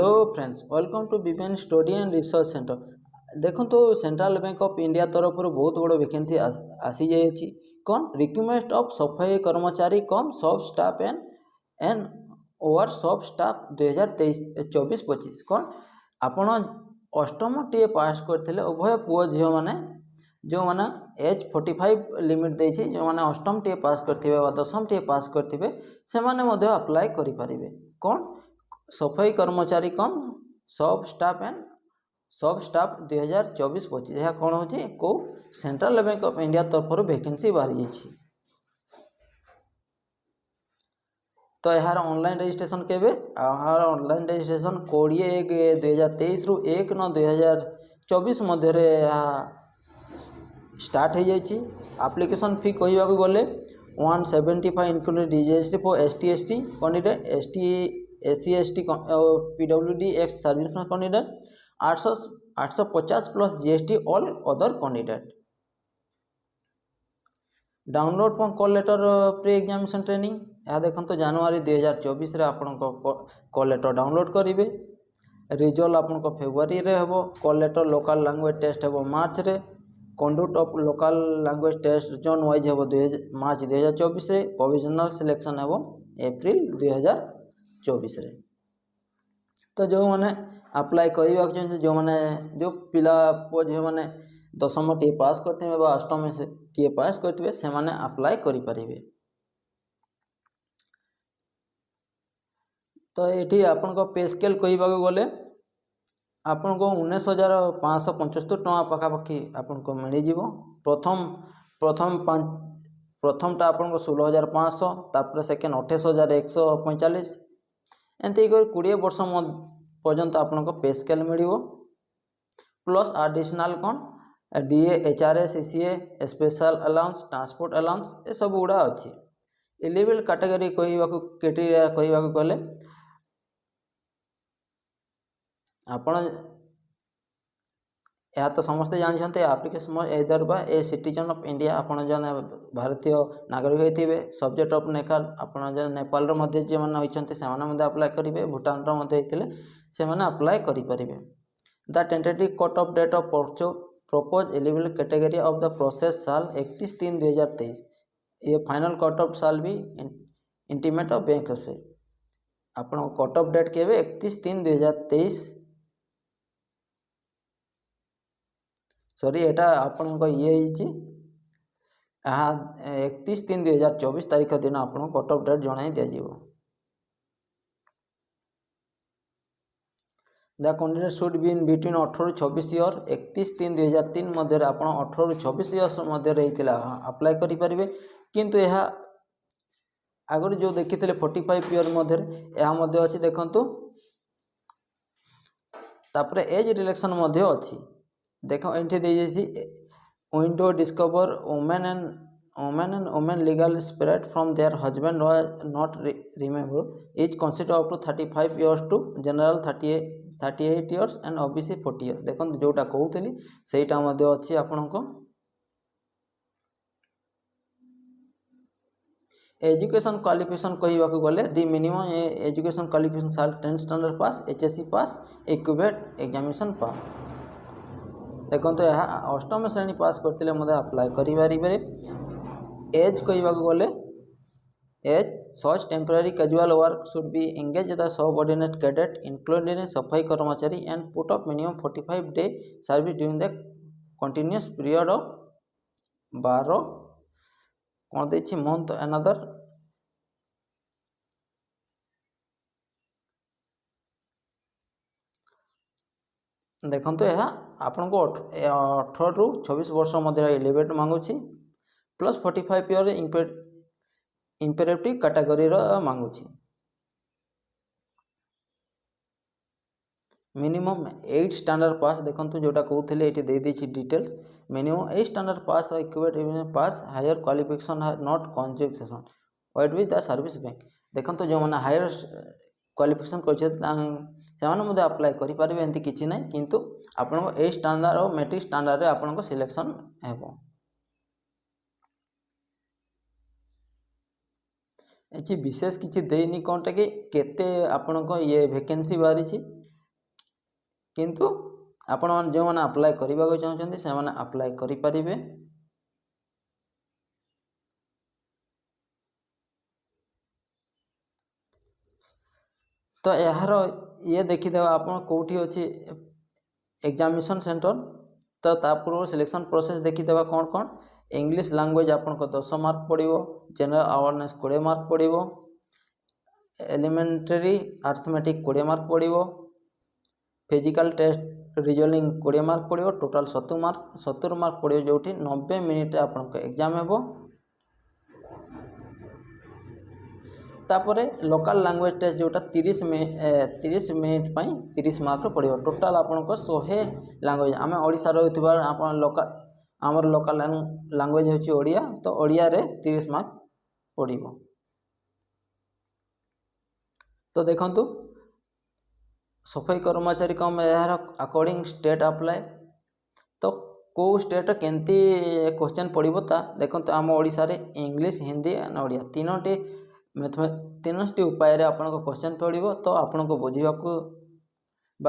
Hello friends, welcome to Vipin study and research centre. देखो तो central bank of India तरफ बहुत बड़ वैकेंसी आसी जाइए। कौन रिक्रुटमेंट ऑफ सफाई कर्मचारी कम सब स्टाफ एंड ओवर सब स्टाफ 2023-24-25। कौन आपण अष्टम टी पास करते उभय पुओ झील मैंने जो मैंने एज 45 लिमिट देती जो मैंने अष्टम टी पास करते दशम टी पास करते से अप्लाई करें। कौन सफाई कर्मचारी कम सब स्टाफ एंड सब स्टाफ 2024-25 यह कौन हो कौ सेंट्रल बैंक ऑफ इंडिया तरफ वैकेंसी बाहरी जाइए। तो यार ऑनलाइन रजिस्ट्रेशन केबे यार ऑनलाइन रजिस्ट्रेशन 20/1/2023 रु 1/9/2024 मध्य स्टार्ट हो जाइए। एप्लिकेशन फी कहवा गले 175 including DGST for ST/ST candidate SC/ST PWD ex service candidate 850 plus GST all other candidate. Download call letter pre examination training यह देखो तो जनवरी 2024 आपण कॉल लेटर डाउनलोड करेंगे। रिजल्ट आपण फेब्रुआरी रे हेबो। Call letter local language test हेबो मार्च रे। Conduct of local language test zone wise हेबो मार्च 2024 रे। प्रोविजनल सिलेक्शन हेबो एप्रिल 2024 रे। तो जो मैंने अप्लाई करवा जो मैंने जो पिला पुओ झील मैंने दशम टी पास करते अष्टम से टी पास करते से मैंने अप्लाई करें। तो ये आपण पे स्केल कहवा गले आपण को 19,575 टका पखापाखि आपन को मिल प्रथम प्रथम प्रथमटा आपन को 16,500 तापर सेकेंड 28,145 एमती 20 वर्ष पर्यंत आपन को पे स्केल मिल प्लस आडिशनल कौन DA HRA CCA special allowance transport allowance ये सब गुड़ा अच्छी। एलिजिबल कैटेगरी क्राइटेरिया कहवा गले आपण यह तो समस्ते जानते एप्लिकेशन एदर बा ए सिटीजन ऑफ इंडिया आपण जन भारतीय नागरिक होते सब्जेक्ट ऑफ नेपाल आपण जन नेपाल जो मैंने होती से अप्लाई करेंगे। भूटान होते से अप्लाई करें। The tentative cut off date of propose eligible category of the process साल 31/3/2023। ये फाइनल कट ऑफ साल भी इंटीमेट ऑफ बैंक से आप कट ऑफ डेट के 31/3/2023 सॉरी एटा आपण ये 31/3/2024 तारीख दिन आप कट ऑफ डेट जन दिज्व। The candidate should be in between 18-26 year 31/3/2003 मध्य आप 18-26 ईयर्स मध्य अप्लाई करें। किंतु यह आगुरी जो देखी 45 ईयर मध्य यह अच्छी देखु तापर एज रिलेक्शन अच्छी देख ये window discover women and women legal spirit from their husband not remember is consider up to 35 years to general 38 years and OBC 40 years. देखो जोटा कहूली सेटा अच्छी आपण एजुकेशन क्वालिफिकेशन कहवा गले दि मिनिमम एजुकेशन क्वालिफिकेशन साल 10th स्टैंडर्ड पास HSC पास equivalent examination पास। देखो तो यह अष्टम श्रेणी पास करते अप्लाई करें। एज कहवा गले as such temporary casual work should be engage the subordinate cadet including सफाई कर्मचारी and put off minimum 45 day service during the continuous period of 12 कौन देखिए मंथ अनदर देखो तो यह आपण को 18 ରୁ 26 वर्ष मध्य एलिवेट मांगुची प्लस 45 ईयर इंपेरेटिव कैटेगरी मांगुची। मिनिमम 8 स्टैंडर्ड पास देखो जोटा कहते ये दे details minimum 8 standard pass equivalent pass higher qualification not conjugation white with the service bank. देखो जो मैंने हायर क्वालिफिकेशन कर अप्लाई करेंगे एमती किसी ना किंतु आपण ए स्टैंडर्ड और मैट्रिक स्टैंडर्ड रे आपण सिलेक्शन हेबो। ये विशेष किसी देनी कौनटा कि केते आपण ये वैकेंसी बाहरी किंतु आपण जो मैंने अप्लाई करने को चाहते से अप्लाई करें। तो यार ये देखीदे आप कौटी अच्छी एग्जामिनेशन सेंटर तो पूर्व सिलेक्शन प्रोसेस देखीदे कौन कौन इंग्लिश लैंग्वेज आपको 10 मार्क पड़ो, जनरल अवेयरनेस 20 मार्क पड़ो, एलिमेंटरी अर्थमेटिक 20 मार्क पड़ो, फिजिकल टेस्ट रिजनिंग 20 मार्क पड़ो, टोटाल 70 मार्क पड़ो जो 90 मिनिट आपको एग्जाम हो। तापर लोकल लैंग्वेज टेस्ट जोटा 30 मिनिट 30 मार्क पड़ो। टोटाल आपको 100 लैंग्वेज आम ओडिशा रही आप लोकल आमर लोकल लैंग्वेज होची ओडिया तो ओडिया रे 30 मार्क पड़ो। तो देखंतु सफाई कर्मचारी कम यार अकॉर्डिंग स्टेट अप्लाई तो कौ स्टेट केंती क्वेश्चन पड़ो ता देखो आम ओडिशा रे इंग्लिश हिंदी एंड ओडिया तीनोटी उपाय आपको क्वेश्चन पड़ो। तो आपन को बुझा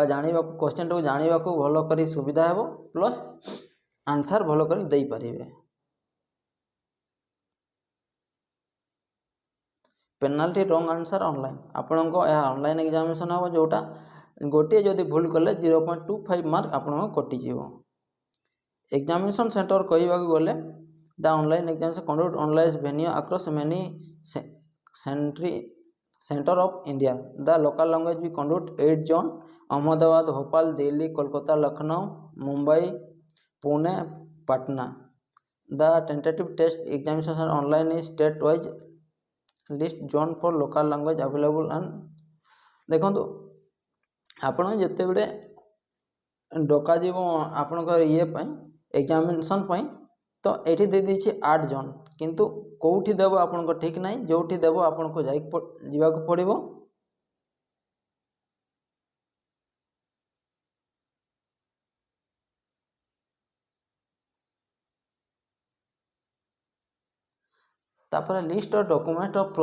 जाना क्वेश्चन टाक जाना भल कर सुविधा हो प्लस आंसर भल कर दे पारे। पेनाल्टी रॉन्ग आंसर ऑनलाइन आपण को यह ऑनलाइन एग्जामिनेशन हम जोटा गोटे जदि भूल कले 0.25 मार्क आपको कटिज। एग्जामिनेशन सेंटर कहवा गले the online examination conduct online venue across many centre of India the local language भी conduct 8 zone Ahmedabad, Bhopal, Delhi, Kolkata, Lucknow, Mumbai, Pune, Patna. The tentative test examination online is state wise list zone for local language available and देखो आपण जिते बड़े डका आपणकर ये examination तो ये दे दीजिए 8 जोन किंतु कौटी देव आपको ठीक ना जो देव आपको जावाक पड़ो। तापर list of document of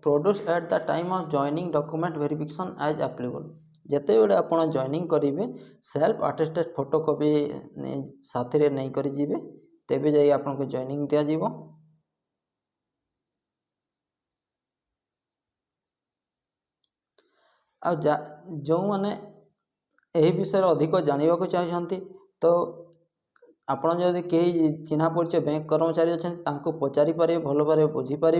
produce at the time of joining document verification as applicable जिते बड़े आप जॉइनिंग करेंगे सेल्फ अटेस्टेड फोटोकॉपी साथी रे नहीं करी जीवे तेबे जाई आपको जॉइनिंग दिया जीवो। आ जो मैंने यही विषय अधिक जानवा चाहते तो आपड़ जदि कहीं चिन्हा परिचय बैंक कर्मचारी अच्छा पचारि पारे भल भाव बुझीपारे।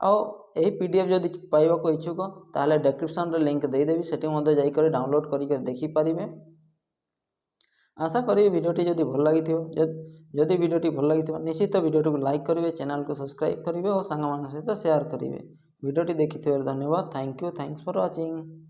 आई पीडीएफ जदि पाइबा इच्छुक ताले डिस्क्रिप्शन रे लिंक देदेवी सेठी जाकर डाउनलोड कर देखिपारे। आशा करी वीडियोटी जदि भल लगी जदि वीडियोटी भल लगी निश्चित वीडियोटी को लाइक करेंगे, चैनल को सब्सक्राइब करेंगे और सांग मान सहित शेयर करेंगे। वीडियोटी देखि धन्यवाद। Thank you, thanks for watching.